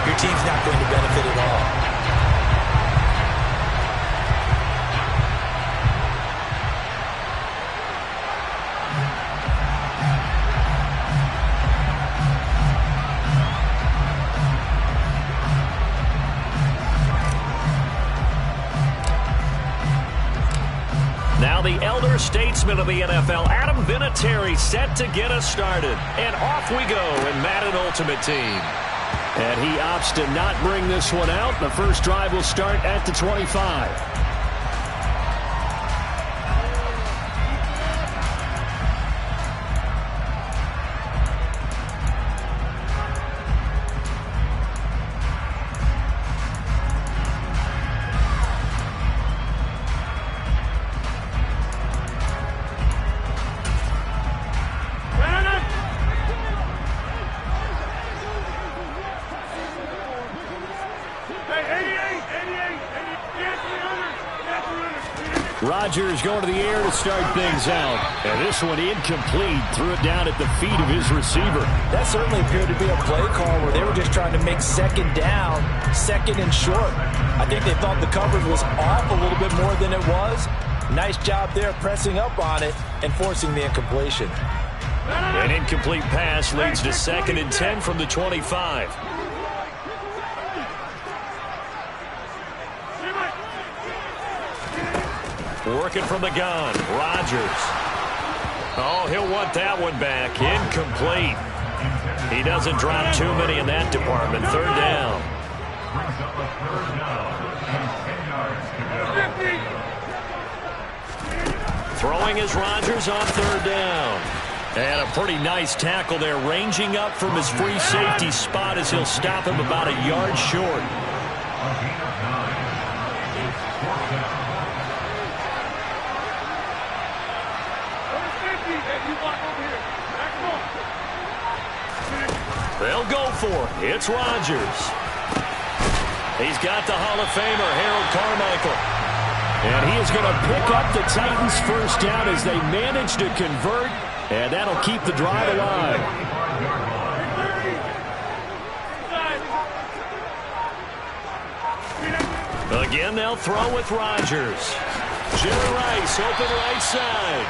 your team's not going to benefit at all. Now the elder statesman of the NFL, Adam Vinatieri, set to get us started. And off we go in Madden Ultimate Team. And he opts to not bring this one out. The first drive will start at the 25. Rodgers going to the air to start things out. And this one incomplete. Threw it down at the feet of his receiver. That certainly appeared to be a play call where they were just trying to make second down, second and short. I think they thought the coverage was off a little bit more than it was. Nice job there pressing up on it and forcing the incompletion. An incomplete pass leads to 2nd and 10 from the 25. Working from the gun, Rodgers. Oh, he'll want that one back. Incomplete. He doesn't drop too many in that department. 3rd down. Throwing is Rodgers on 3rd down. And a pretty nice tackle there, ranging up from his free safety spot as he'll stop him about a yard short. They'll go for it. It's Rodgers. He's got the Hall of Famer, Harold Carmichael. And he is going to pick up the Titans' first down as they manage to convert. And that'll keep the drive alive. Again, they'll throw with Rodgers. Jerry Rice, open right side.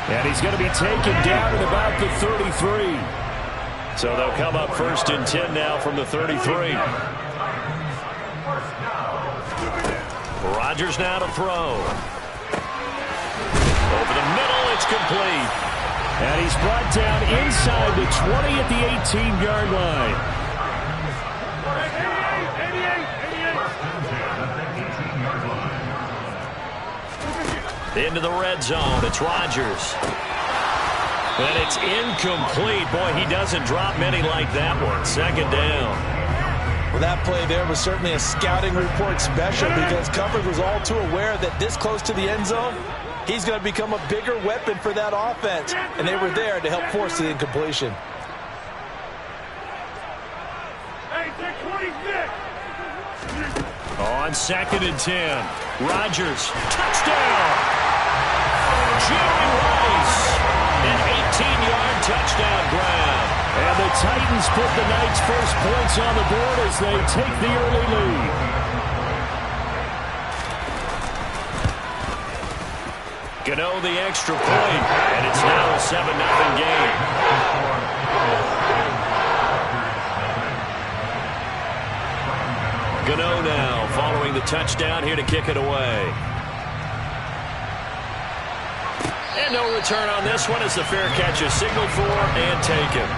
And he's going to be taken down at about the 33. So they'll come up 1st and 10 now from the 33. Rodgers now to throw. Over the middle, it's complete. And he's brought down inside the 20 at the 18-yard line. Into the red zone, it's Rodgers. And it's incomplete. Boy, he doesn't drop many like that one. 2nd down. Well, that play there was certainly a scouting report special because coverage was all too aware that this close to the end zone, he's going to become a bigger weapon for that offense. And they were there to help force the incompletion. On 2nd and 10, Rodgers, touchdown! Jerry Rice, an 18-yard touchdown grab. And the Titans put the night's first points on the board as they take the early lead. Gano the extra point, and it's now a 7-0 game. Gano now following the touchdown here to kick it away. And no return on this one as the fair catch is signaled for and taken.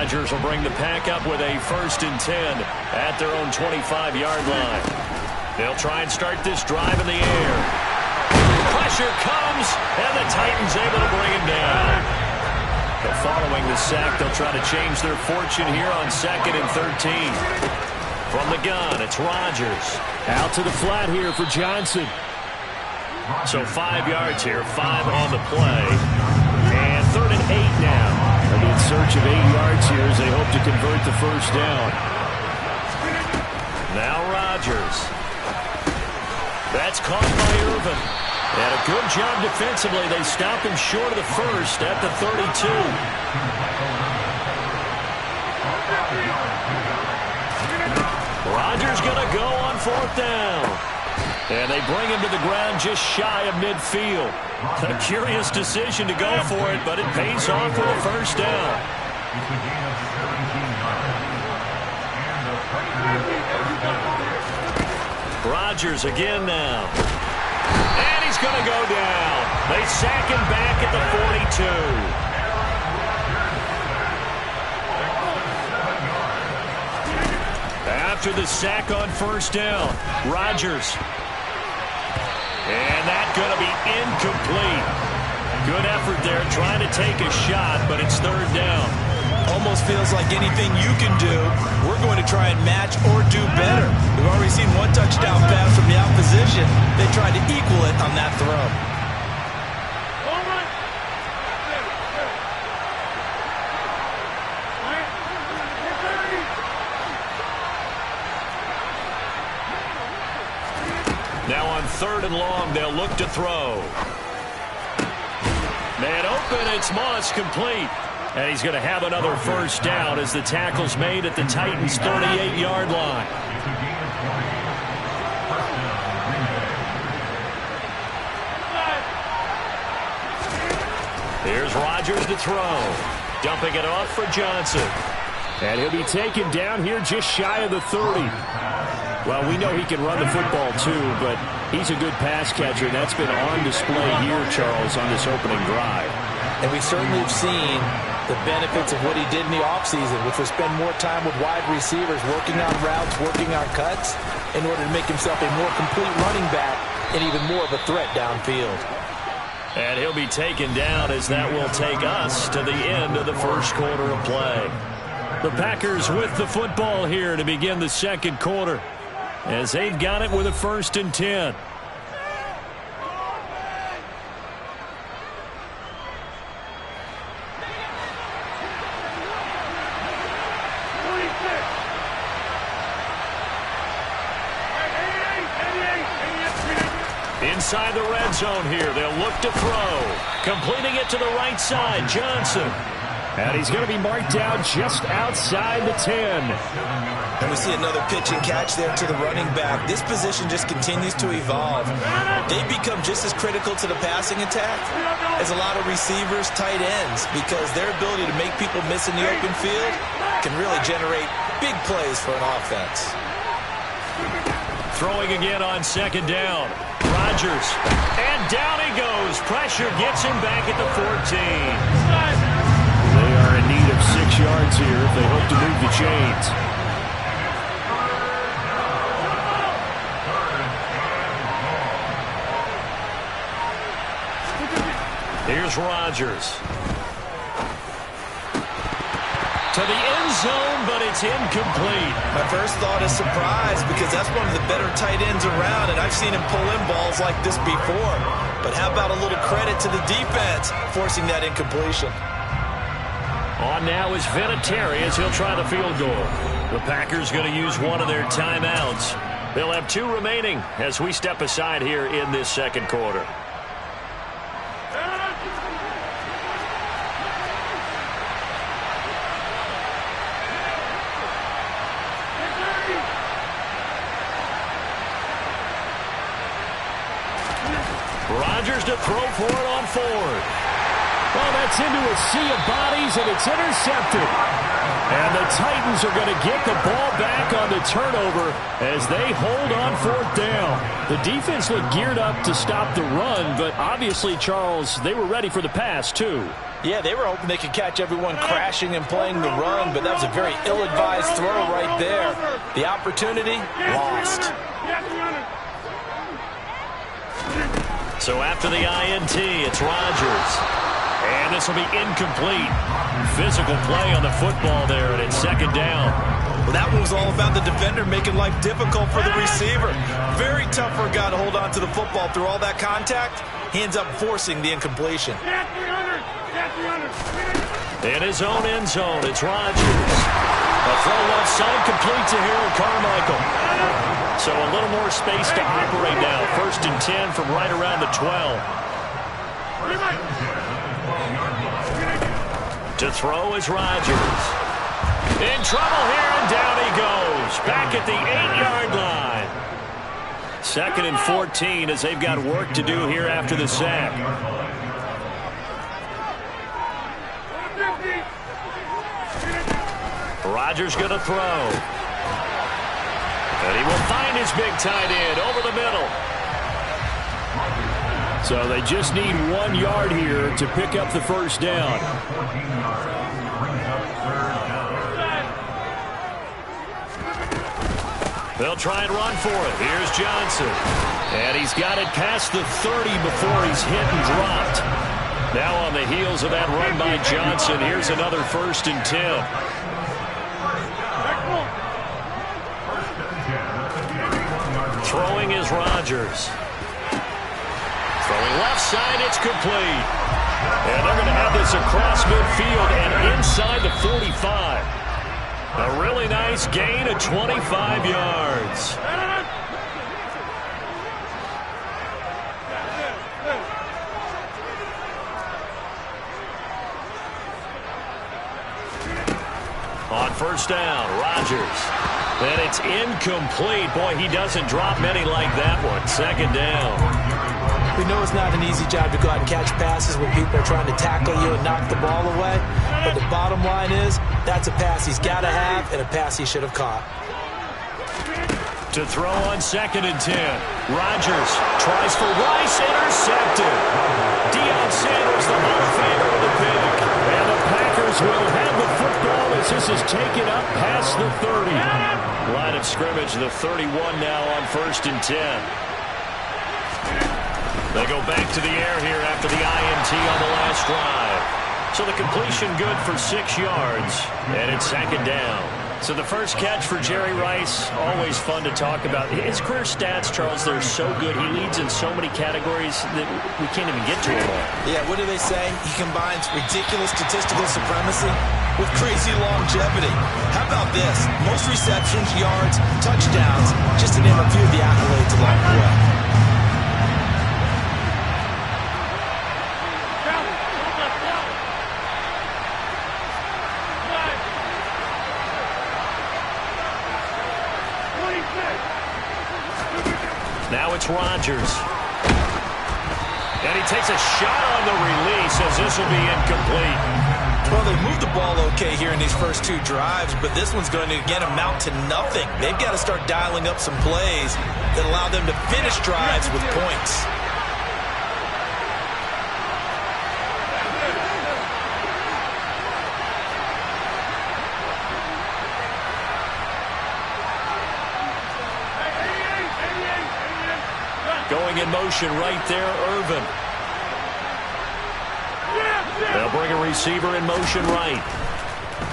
Rodgers will bring the pack up with a 1st and 10 at their own 25-yard line. They'll try and start this drive in the air. Pressure comes, and the Titans able to bring him down. But following the sack, they'll try to change their fortune here on 2nd and 13. From the gun, it's Rodgers. Out to the flat here for Johnson. So 5 yards here, 5 on the play. And 3rd and 8 now. They'll be in search of 8 yards here as they hope to convert the first down. Now Rodgers. That's caught by Irvin. And a good job defensively. They stop him short of the first at the 32. Rodgers going to go on 4th down. And they bring him to the ground just shy of midfield. A curious decision to go for it, but it pays off with a first down. Rodgers again now. And he's going to go down. They sack him back at the 42. After the sack on first down, Rodgers. And that's going to be incomplete. Good effort there trying to take a shot, but it's 3rd down. Almost feels like anything you can do, we're going to try and match or do better. We've already seen one touchdown pass from the opposition. They tried to equal it on that throw. Now on 3rd and long, they'll look to throw. Man open, it's Moss, complete. And he's going to have another first down as the tackle's made at the Titans' 38-yard line. Here's Rodgers to throw. Dumping it off for Johnson. And he'll be taken down here just shy of the 30. Well, we know he can run the football too, but he's a good pass catcher. That's been on display here, Charles, on this opening drive. And we certainly have seen the benefits of what he did in the offseason, which was spend more time with wide receivers, working on routes, working on cuts, in order to make himself a more complete running back and even more of a threat downfield. And he'll be taken down as that will take us to the end of the first quarter of play. The Packers with the football here to begin the second quarter, as they've got it with a 1st and 10. Inside the red zone here, they'll look to throw. Completing it to the right side, Johnson. And he's going to be marked down just outside the 10. And we see another pitch and catch there to the running back. This position just continues to evolve. They become just as critical to the passing attack as a lot of receivers, tight ends, because their ability to make people miss in the open field can really generate big plays for an offense. Throwing again on 2nd down. Rodgers. And down he goes. Pressure gets him back at the 14. They are in need of 6 yards here if they hope to move the chains. Here's Rodgers. To the end zone, but it's incomplete. My first thought is surprise, because that's one of the better tight ends around, and I've seen him pull in balls like this before. But how about a little credit to the defense forcing that incompletion? On now is Vinatieri as he'll try the field goal. The Packers going to use one of their timeouts. They'll have 2 remaining as we step aside here in this second quarter. Rodgers to throw for it on 4th. Well, that's into a sea of bodies, and it's intercepted. And the Titans are going to get the ball back on the turnover as they hold on 4th down. The defense looked geared up to stop the run, but obviously, Charles, they were ready for the pass, too. Yeah, they were hoping they could catch everyone crashing and playing the run, but that was a very ill-advised throw right there. The opportunity, lost. So after the INT, it's Rodgers. And this will be incomplete. Physical play on the football there, and it's 2nd down. Well, that one was all about the defender making life difficult for the receiver. Very tough for a guy to hold on to the football through all that contact. He ends up forcing the incompletion. In his own end zone, it's Rodgers. A throw left side complete to Harold Carmichael. So a little more space to operate now. 1st and 10 from right around the 12. To throw is Rodgers. In trouble here, and down he goes. Back at the 8-yard line. 2nd and 14 as they've got work to do here after the sack. Rodgers going to throw. And he will find his big tight end over the middle. So they just need 1 yard here to pick up the first down. They'll try and run for it. Here's Johnson. And he's got it past the 30 before he's hit and dropped. Now on the heels of that run by Johnson, here's another 1st and 10. Throwing is Rodgers. Throwing left side, it's complete. And they're going to have this across midfield and inside the 45. A really nice gain of 25 yards. On 1st down, Rodgers. And it's incomplete. Boy, he doesn't drop many like that one. 2nd down. We know it's not an easy job to go out and catch passes when people are trying to tackle you and knock the ball away. But the bottom line is, that's a pass he's got to have and a pass he should have caught. To throw on 2nd and 10. Rodgers tries for Rice, intercepted. Deion Sanders, the Hall of Famer, with the pick. And the Packers will have the football as this is taken up past the 30. Line of scrimmage, the 31 now on 1st and 10. They go back to the air here after the INT on the last drive. So the completion good for 6 yards, and it's 2nd down. So the first catch for Jerry Rice, always fun to talk about. His career stats, Charles, they're so good. He leads in so many categories that we can't even get to him all. Yeah, what do they say? He combines ridiculous statistical supremacy with crazy longevity. How about this? Most receptions, yards, touchdowns, just to name a few of the accolades along the way. Now it's Rodgers. And he takes a shot on the release as this will be incomplete. Well, they moved the ball okay here in these first 2 drives, but this one's going to, again, amount to nothing. They've got to start dialing up some plays that allow them to finish drives with points. Going in motion right there, Irvin. They'll bring a receiver in motion right.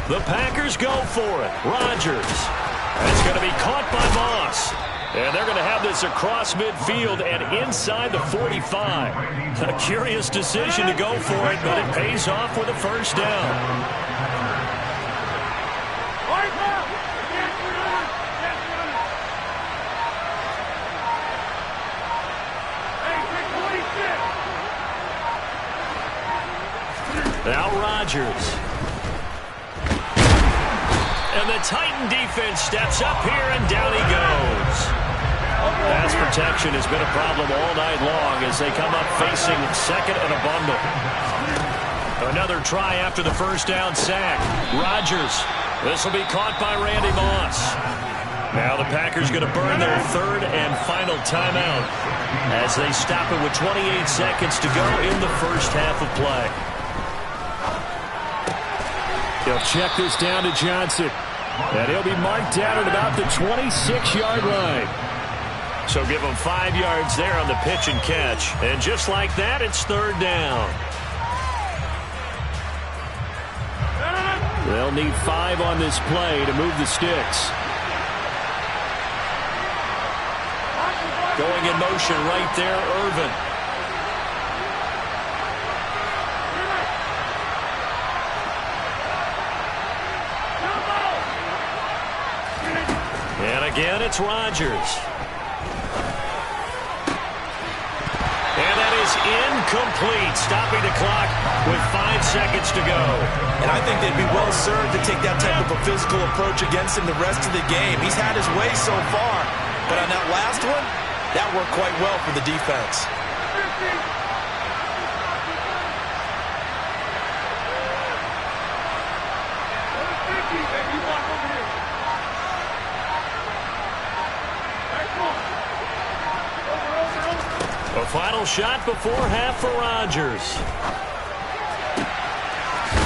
The Packers go for it. Rodgers. It's going to be caught by Moss. And they're going to have this across midfield and inside the 45. A curious decision to go for it, but it pays off with a 1st down. Now Rodgers. And the Titan defense steps up here, and down he goes. Pass protection has been a problem all night long as they come up facing 2nd and a bundle. Another try after the 1st down sack. Rodgers. This will be caught by Randy Moss. Now the Packers going to burn their 3rd and final timeout as they stop it with 28 seconds to go in the first half of play. They'll check this down to Johnson. And he'll be marked down at about the 26-yard line. So give him 5 yards there on the pitch and catch. And just like that, it's 3rd down. They'll need 5 on this play to move the sticks. Going in motion right there, Irvin. And again, it's Rodgers. And that is incomplete, stopping the clock with 5 seconds to go. And I think they'd be well served to take that type of a physical approach against him the rest of the game. He's had his way so far, but on that last one, that worked quite well for the defense. A final shot before half for Rodgers.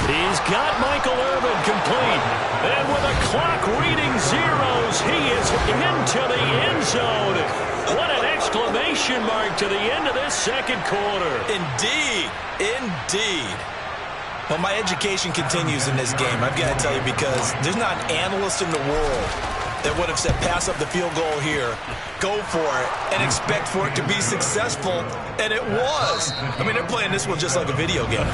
He's got Michael Irvin complete. And with a clock reading zeros, he is into the end zone. What an exclamation mark to the end of this second quarter. Indeed. Indeed. Well, my education continues in this game, I've got to tell you, because there's not an analyst in the world that would have said pass up the field goal here, go for it, and expect for it to be successful, and it was. I mean, they're playing this one just like a video game.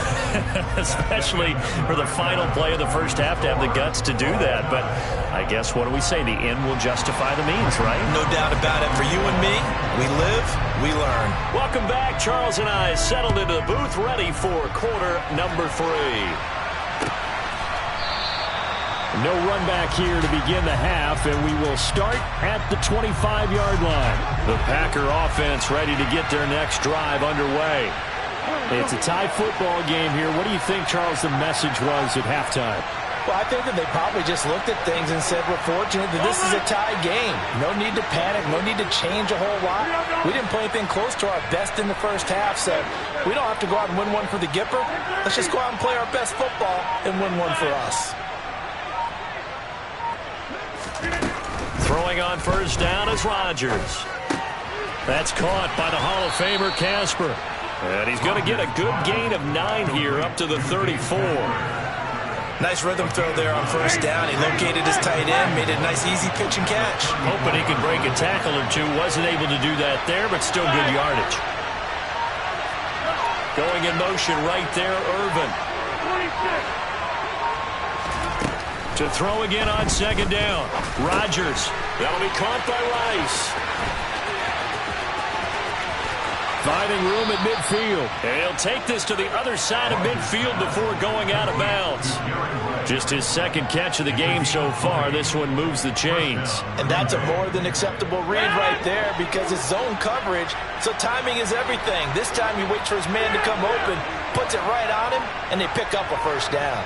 Especially for the final play of the first half to have the guts to do that. But I guess, what do we say? The end will justify the means, right? No doubt about it. For you and me, we live, we learn. Welcome back. Charles and I settled into the booth, ready for quarter number 3. No run back here to begin the half, and we will start at the 25-yard line. The Packer offense ready to get their next drive underway. It's a tie football game here. What do you think, Charles, the message was at halftime? Well, I think that they probably just looked at things and said, we're fortunate that this is a tie game. No need to panic, no need to change a whole lot. We didn't play anything close to our best in the first half, so we don't have to go out and win one for the Gipper. Let's just go out and play our best football and win one for us. Throwing on first down is Rodgers. That's caught by the Hall of Famer Casper. And he's going to get a good gain of 9 here up to the 34. Nice rhythm throw there on first down. He located his tight end, made a nice easy pitch and catch. Hoping he could break a tackle or two. Wasn't able to do that there, but still good yardage. Going in motion right there, Irvin. To throw again on second down. Rodgers. That'll be caught by Rice. Finding room at midfield. And he'll take this to the other side of midfield before going out of bounds. Just his second catch of the game so far. This one moves the chains. And that's a more than acceptable read right there, because it's zone coverage, so timing is everything. This time he waits for his man to come open, puts it right on him, and they pick up a first down.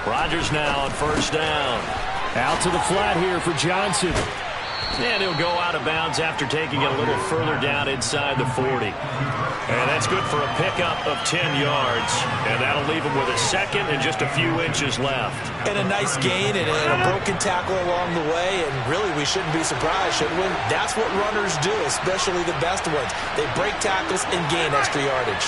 Rodgers now on first down. Out to the flat here for Johnson. And he'll go out of bounds after taking it a little further down inside the 40. And that's good for a pickup of 10 yards. And that'll leave him with a second and just a few inches left. And a nice gain and a broken tackle along the way. And really, we shouldn't be surprised, should we? That's what runners do, especially the best ones. They break tackles and gain extra yardage.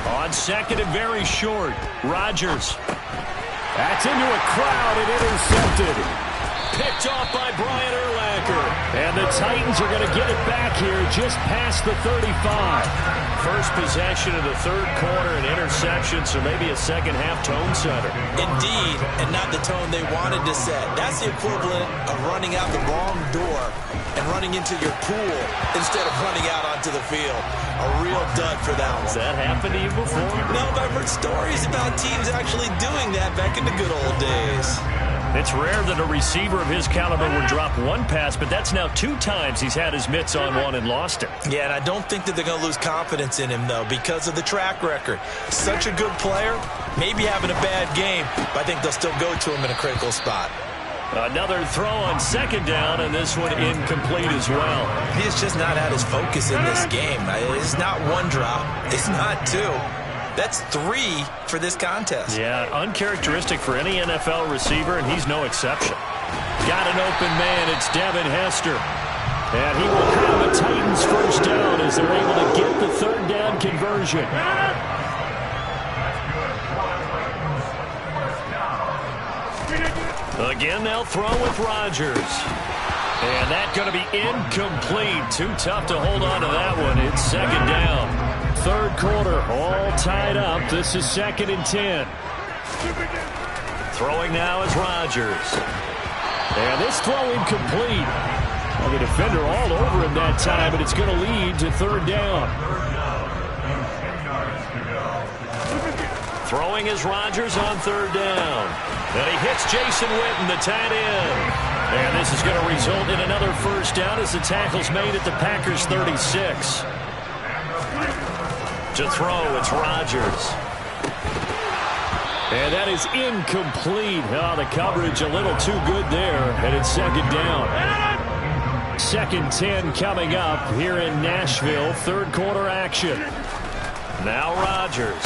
On second and very short, Rodgers. That's into a crowd and intercepted. Picked off by Brian Urlacher. And the Titans are going to get it back here just past the 35. First possession of the third quarter, an interception, so maybe a second-half tone setter. Indeed, and not the tone they wanted to set. That's the equivalent of running out the wrong door and running into your pool instead of running out onto the field. A real dud for that one. Has that happened to you before? No, but I've heard stories about teams actually doing that back in the good old days. It's rare that a receiver of his caliber would drop one pass, but that's now 2 times he's had his mitts on one and lost it. Yeah, and I don't think that they're going to lose confidence in him, though, because of the track record. Such a good player, maybe having a bad game, but I think they'll still go to him in a critical spot. Another throw on second down, and this one incomplete as well. He's just not at his focus in this game. It's not one drop. It's not 2. That's 3 for this contest. Yeah, uncharacteristic for any NFL receiver, and he's no exception. Got an open man. It's Devin Hester. And he will have the Titans first down as they're able to get the third down conversion. Again, they'll throw with Rodgers. And that's going to be incomplete. Too tough to hold on to that one. It's second down. Third quarter, all tied up. This is 2nd and 10. Throwing now is Rodgers. And this throw incomplete. Well, the defender all over him that time, but it's going to lead to third down. Throwing is Rodgers on third down. And he hits Jason Witten, the tight end. And this is going to result in another first down as the tackle's made at the Packers' 36. To throw, it's Rodgers. And that is incomplete. Oh, the coverage a little too good there, and it's second down. 2nd 10 coming up here in Nashville. Third quarter action. Now Rodgers.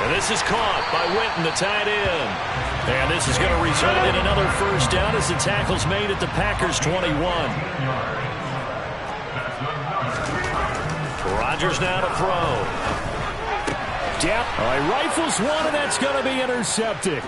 And this is caught by Witten, the tight end. And this is going to result in another first down as the tackle's made at the Packers' 21. Rodgers now to throw. Yep. He rifles one, and that's going to be intercepted.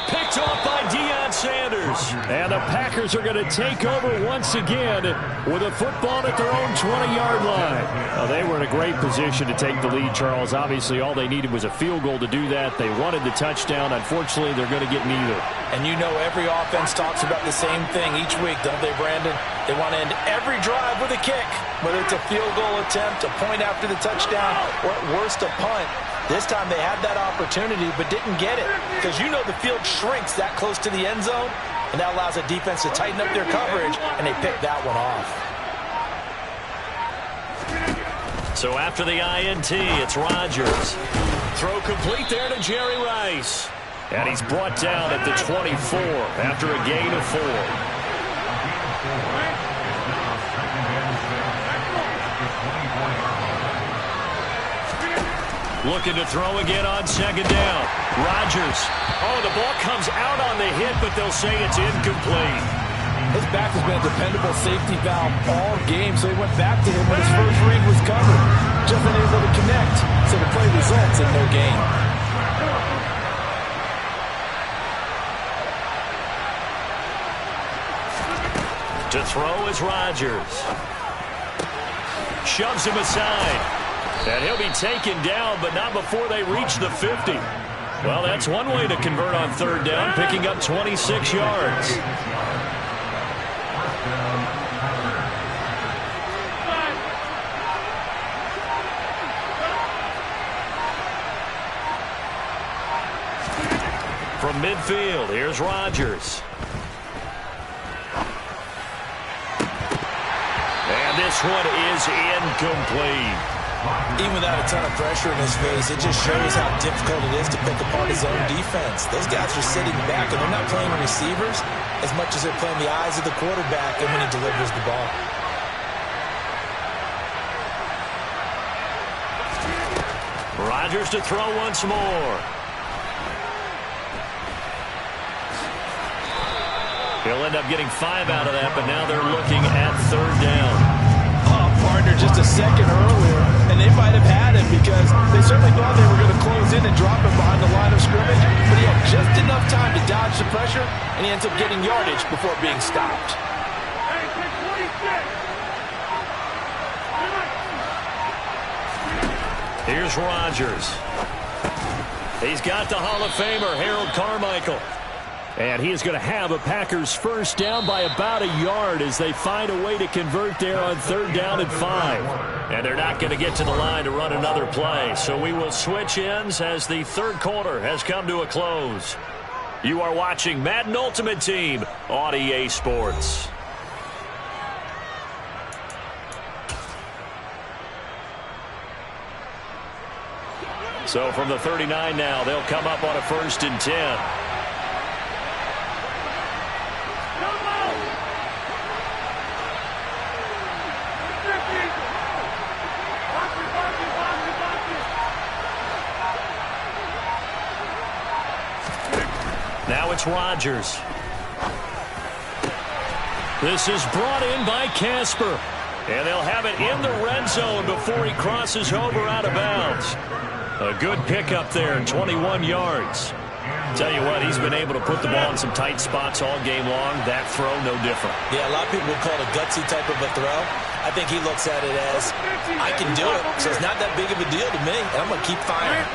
Picked off by Deion Sanders. And the Packers are going to take over once again with a football at their own 20-yard line. Well, they were in a great position to take the lead, Charles. Obviously, all they needed was a field goal to do that. They wanted the touchdown. Unfortunately, they're going to get neither. And you know every offense talks about the same thing each week, don't they, Brandon? They want to end every drive with a kick, whether it's a field goal attempt, a point after the touchdown, or at worst a punt. This time they had that opportunity but didn't get it because you know the field shrinks that close to the end zone, and that allows the defense to tighten up their coverage, and they picked that one off. So after the INT, it's Rodgers. Throw complete there to Jerry Rice. And he's brought down at the 24 after a gain of 4. Looking to throw again on second down. Rodgers. Oh, the ball comes out on the hit, but they'll say it's incomplete. His back has been a dependable safety valve all game, so he went back to him when his first read was covered. Just unable to connect, so the play results in no gain. To throw is Rodgers. Shoves him aside. And he'll be taken down, but not before they reach the 50. Well, that's one way to convert on third down, picking up 26 yards. From midfield, here's Rodgers. And this one is incomplete. Even without a ton of pressure in his face, it just shows how difficult it is to pick apart his own defense. Those guys are sitting back, and they're not playing receivers as much as they're playing the eyes of the quarterback and when he delivers the ball. Rodgers to throw once more. He'll end up getting 5 out of that, but now they're looking at third down. Partner just a second earlier, and they might have had him because they certainly thought they were going to close in and drop him behind the line of scrimmage, but he had just enough time to dodge the pressure, and he ends up getting yardage before being stopped. Here's Rodgers. He's got the Hall of Famer, Harold Carmichael. And he is going to have a Packers first down by about a yard as they find a way to convert there on third down and 5. And they're not going to get to the line to run another play. So we will switch ends as the third quarter has come to a close. You are watching Madden Ultimate Team on EA Sports. So from the 39 now, they'll come up on a 1st and 10. Now it's Rodgers. This is brought in by Casper. And they'll have it in the red zone before he crosses over out of bounds. A good pickup there, 21 yards. Tell you what, he's been able to put the ball in some tight spots all game long. That throw, no different. Yeah, a lot of people would call it a gutsy type of a throw. I think he looks at it as, I can do it, so it's not that big of a deal to me, and I'm going to keep firing.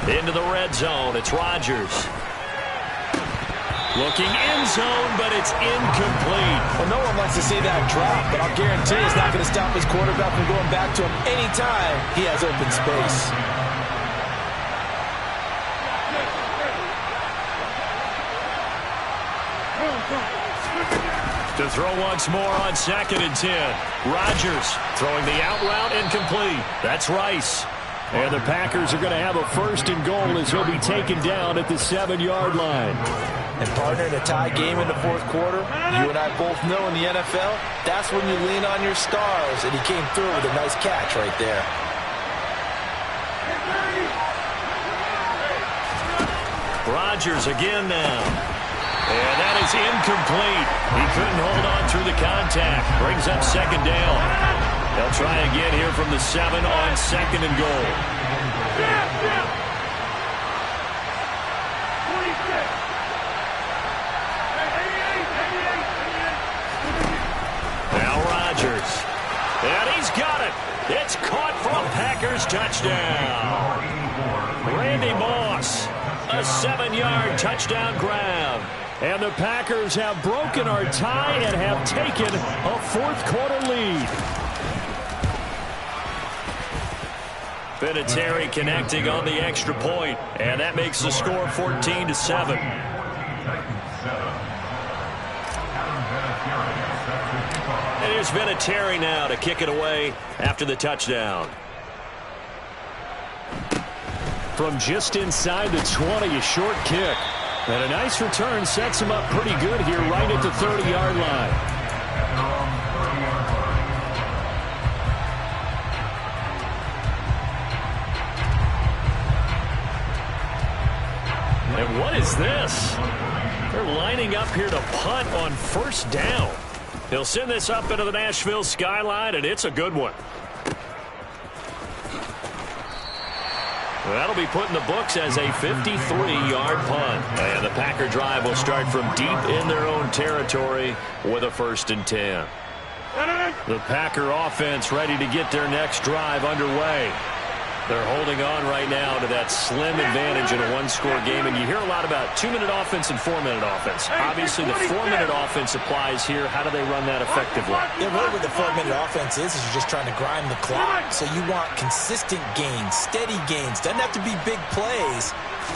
Into the red zone, it's Rodgers. Looking end zone, but it's incomplete. Well, no one likes to see that drop, but I'll guarantee it's not going to stop his quarterback from going back to him anytime he has open space. To throw once more on 2nd and 10. Rodgers throwing the out route incomplete. That's Rice. And the Packers are going to have a 1st and goal as he'll be taken down at the 7-yard line. And partner, in a tie game in the 4th quarter, you and I both know in the NFL, that's when you lean on your stars, and he came through with a nice catch right there. Rodgers again now. And that is incomplete. He couldn't hold on through the contact. Brings up 2nd down. They'll try again here from the 7 on 2nd and goal. Now Rodgers. And he's got it. It's caught for a Packers touchdown. Randy Moss. A 7-yard touchdown grab. And the Packers have broken our tie and have taken a 4th quarter lead. Vinatieri connecting on the extra point, and that makes the score 14-7. And here's Vinatieri now to kick it away after the touchdown. From just inside the 20, a short kick. And a nice return sets him up pretty good here right at the 30-yard line. And what is this? They're lining up here to punt on 1st down. He'll send this up into the Nashville skyline, and it's a good one. That'll be put in the books as a 53-yard punt. And the Packer drive will start from deep in their own territory with a 1st and 10. The Packer offense ready to get their next drive underway. They're holding on right now to that slim advantage in a 1-score game. And you hear a lot about 2-minute offense and 4-minute offense. Obviously, the 4-minute offense applies here. How do they run that effectively? Yeah, really what the 4-minute offense is you're just trying to grind the clock. So you want consistent gains, steady gains. Doesn't have to be big plays,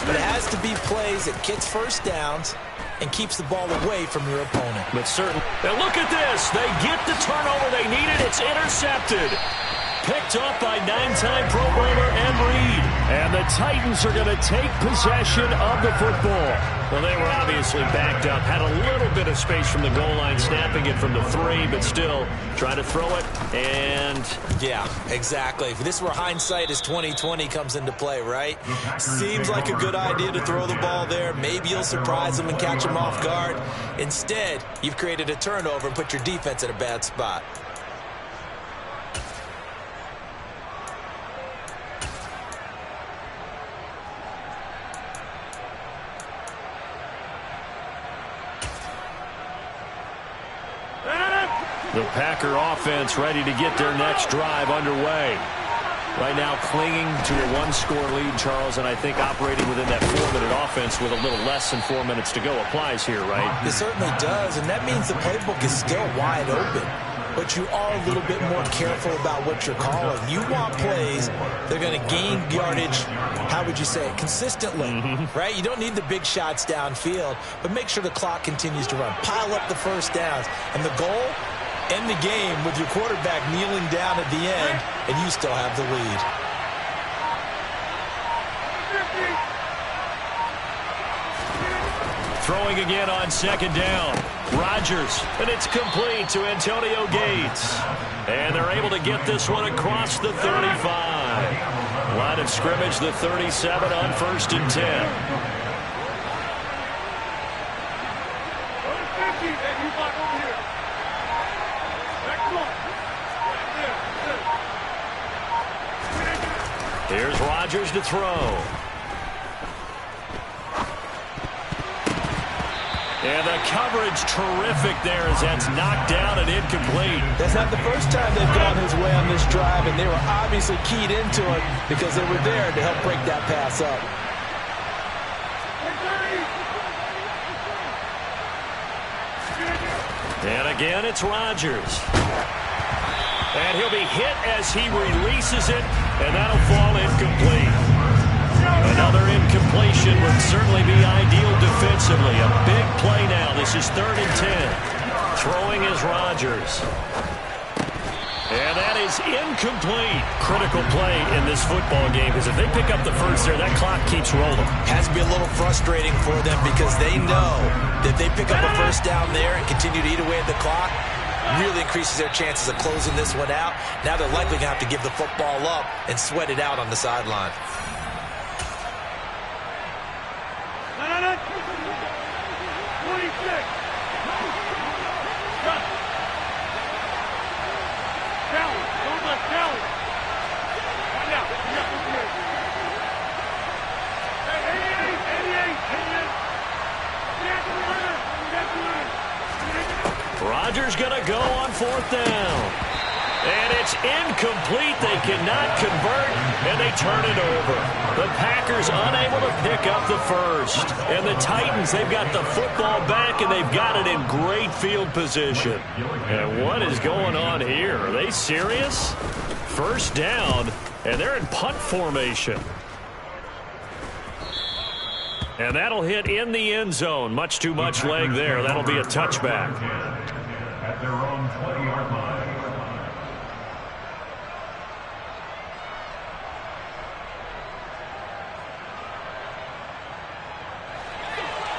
but it has to be plays that gets 1st downs and keeps the ball away from your opponent. But certainly. Now look at this. They get the turnover they needed. It's intercepted. Picked up by 9-time Pro Bowler Ed Reed. And the Titans are going to take possession of the football. Well, they were obviously backed up. Had a little bit of space from the goal line, snapping it from the 3, but still trying to throw it. And yeah, exactly. This is where hindsight is 20/20 comes into play, right? Seems like a good idea to throw the ball there. Maybe you'll surprise them and catch them off guard. Instead, you've created a turnover and put your defense in a bad spot. the Packer offense ready to get their next drive underway. Right now clinging to a one-score lead, Charles, and I think operating within that 4-minute offense with a little less than 4 minutes to go applies here, right? It certainly does, and that means the playbook is still wide open. But you are a little bit more careful about what you're calling. You want plays that are going to gain yardage, how would you say it, consistently, right? You don't need the big shots downfield, but make sure the clock continues to run. Pile up the first downs. And the goal, end the game with your quarterback kneeling down at the end, and you still have the lead. Throwing again on second down. Rodgers, and it's complete to Antonio Gates. And they're able to get this one across the 35. Line of scrimmage, the 37 on 1st and 10. Here's Rodgers to throw. And the coverage terrific there as that's knocked down and incomplete. That's not the first time they've gone his way on this drive, and they were obviously keyed into it because they were there to help break that pass up. And again, it's Rodgers. And he'll be hit as he releases it, and that'll fall incomplete. Another incompletion would certainly be ideal defensively. A big play now. This is 3rd and 10. Throwing is Rodgers. And that is incomplete. Critical play in this football game, because if they pick up the first there, that clock keeps rolling. Has to be a little frustrating for them because they know that if they pick up a first down there and continue to eat away at the clock, really increases their chances of closing this one out. Now they're likely going to have to give the football up and sweat it out on the sideline. Rodgers going to go on 4th down. And it's incomplete. They cannot convert, and they turn it over. The Packers unable to pick up the first. And the Titans, they've got the football back, and they've got it in great field position. And what is going on here? Are they serious? First down, and they're in punt formation. And that'll hit in the end zone. Much too much leg there. That'll be a touchback. At their own 20-yard line.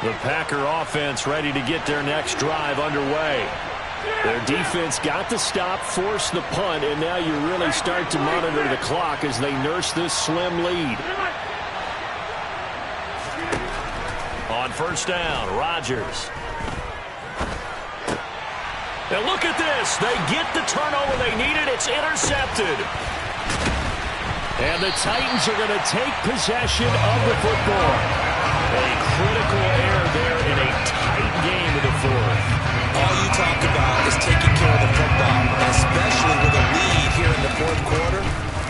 The Packer offense ready to get their next drive underway. Their defense got the stop, forced the punt, and now you really start to monitor the clock as they nurse this slim lead. On first down, Rodgers. Now look at this. They get the turnover they needed. It's intercepted. And the Titans are going to take possession of the football. A critical error there in a tight game in the 4th. All you talk about is taking care of the football, especially with a lead here in the 4th quarter.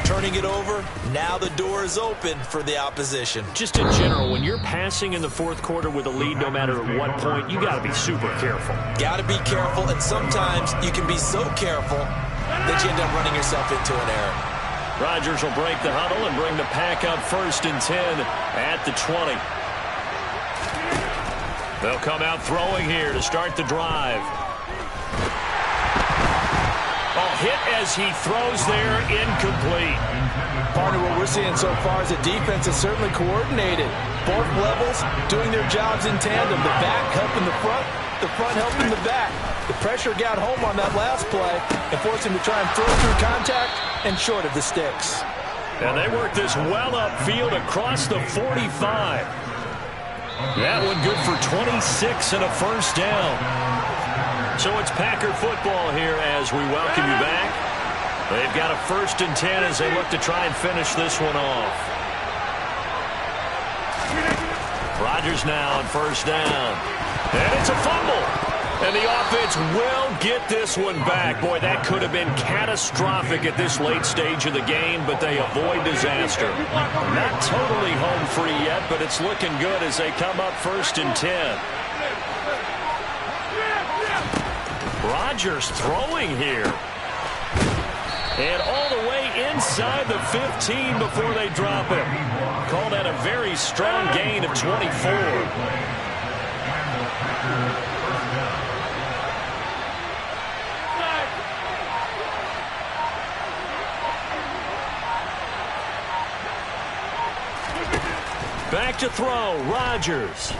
Turning it over, now the door is open for the opposition. Just in general, when you're passing in the 4th quarter with a lead, no matter at what point, you got to be super careful. Got to be careful, and sometimes you can be so careful that you end up running yourself into an error. Rodgers will break the huddle and bring the pack up 1st and 10 at the 20. They'll come out throwing here to start the drive. Hit as he throws there, incomplete. Partner, what we're seeing so far is the defense is certainly coordinated. Both levels doing their jobs in tandem. The back helping the front helping the back. The pressure got home on that last play and forced him to try and throw through contact and short of the sticks. And they work this well upfield across the 45. That one good for 26 and a first down. So it's Packer football here as we welcome you back. They've got a 1st and 10 as they look to try and finish this one off. Rodgers now on 1st down. And it's a fumble. And the offense will get this one back. Boy, that could have been catastrophic at this late stage of the game, but they avoid disaster. Not totally home free yet, but it's looking good as they come up 1st and 10. Rodgers throwing here. And all the way inside the 15 before they drop him. Call that a very strong gain of 24. Back to throw, Rodgers.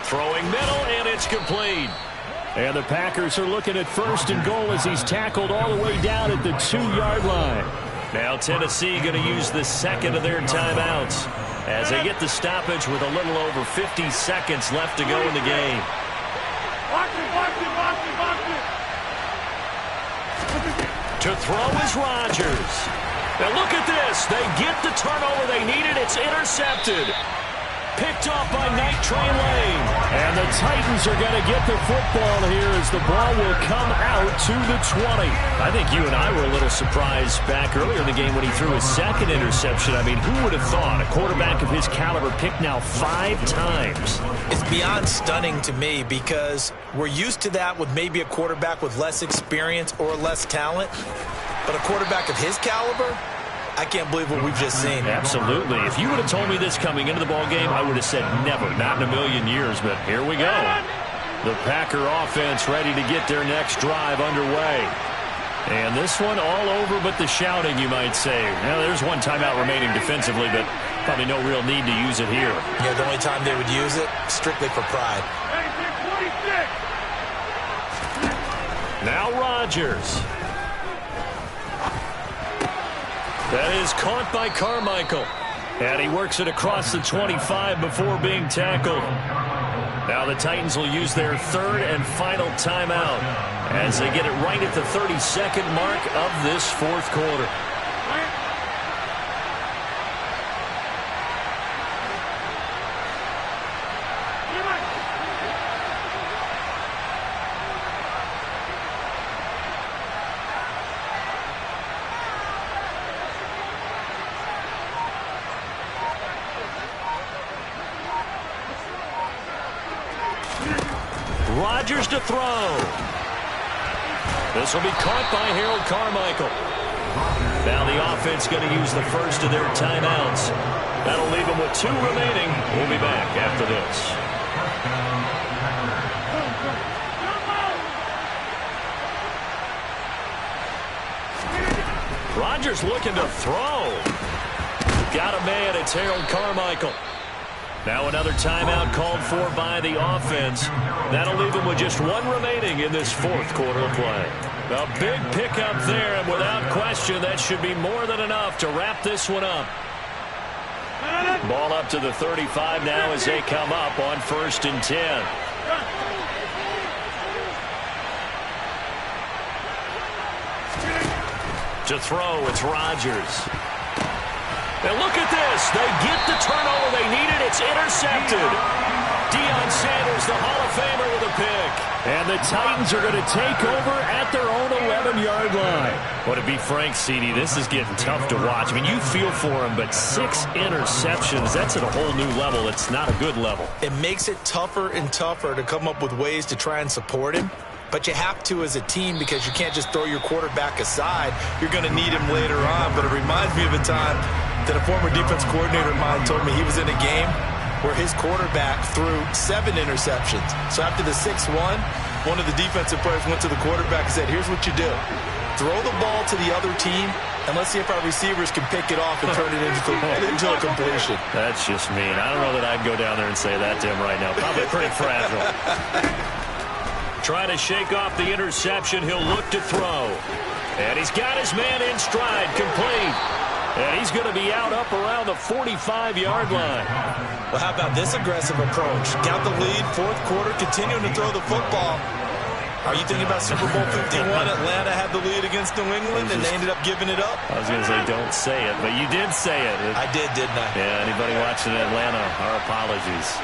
Throwing middle, and it's complete. And the Packers are looking at 1st and goal as he's tackled all the way down at the 2-yard line. Now Tennessee going to use the 2nd of their timeouts as they get the stoppage with a little over 50 seconds left to go in the game. To throw is Rodgers. Now look at this. They get the turnover they needed. It's intercepted. Picked off by Night Train Lane. And the Titans are going to get the football here as the ball will come out to the 20. I think you and I were a little surprised back earlier in the game when he threw his second interception. I mean, who would have thought a quarterback of his caliber picked now 5 times? It's beyond stunning to me because we're used to that with maybe a quarterback with less experience or less talent. But a quarterback of his caliber, I can't believe what we've just seen. Absolutely. If you would have told me this coming into the ballgame, I would have said never, not in a million years. But here we go. The Packer offense ready to get their next drive underway. And this one all over but the shouting, you might say. Now, there's one timeout remaining defensively, but probably no real need to use it here. Yeah, the only time they would use it, strictly for pride. Now Rodgers. That is caught by Carmichael. And he works it across the 25 before being tackled. Now the Titans will use their third and final timeout as they get it right at the 32nd mark of this fourth quarter. Rodgers to throw. This will be caught by Harold Carmichael. Now the offense going to use the first of their timeouts. That'll leave them with 2 remaining. We'll be back after this. Rodgers looking to throw. Got a man. It's Harold Carmichael. Now another timeout called for by the offense. That'll leave them with just 1 remaining in this fourth quarter of play. A big pickup there, and without question, that should be more than enough to wrap this one up. Ball up to the 35 now as they come up on 1st and 10. To throw, it's Rodgers. Now look at this. They get the turnover they needed. It's intercepted. Deion Sanders, the Hall of Famer, with a pick. And the Titans are going to take over at their own 11-yard line. Well, to be frank, CD, this is getting tough to watch. I mean, you feel for him, but 6 interceptions, that's at a whole new level. It's not a good level. It makes it tougher and tougher to come up with ways to try and support him. But you have to as a team because you can't just throw your quarterback aside. You're going to need him later on. But it reminds me of a time that a former defense coordinator of mine told me he was in a game where his quarterback threw 7 interceptions. So after the 6-1, one of the defensive players went to the quarterback and said, here's what you do. Throw the ball to the other team, and let's see if our receivers can pick it off and turn it into a completion. That's just mean. I don't know that I'd go down there and say that to him right now. Probably pretty fragile. Trying to shake off the interception. He'll look to throw. And he's got his man in stride, complete. And he's going to be out up around the 45-yard line. Well, how about this aggressive approach? Got the lead, fourth quarter, continuing to throw the football. Are you thinking about Super Bowl 51? Atlanta had the lead against New England, and they ended up giving it up? I was going to say don't say it, but you did say it. I did, didn't I? Yeah, anybody watching Atlanta, our apologies.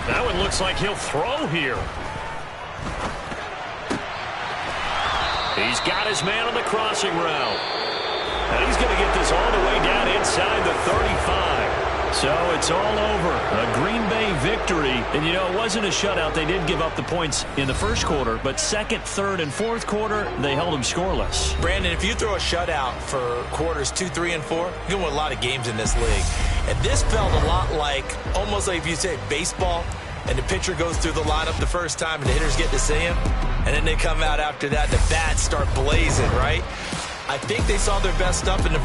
That one looks like he'll throw here. He's got his man on the crossing route. And he's going to get this all the way down inside the 35. So it's all over. A Green Bay victory. And, you know, it wasn't a shutout. They did give up the points in the first quarter. But second, third, and fourth quarter, they held them scoreless. Brandon, if you throw a shutout for quarters 2, 3, and 4, you're going to win a lot of games in this league. And this felt a lot like, almost like if you say baseball, and the pitcher goes through the lineup the first time and the hitters get to see him, and then they come out after that, the bats start blazing, right? I think they saw their best stuff in the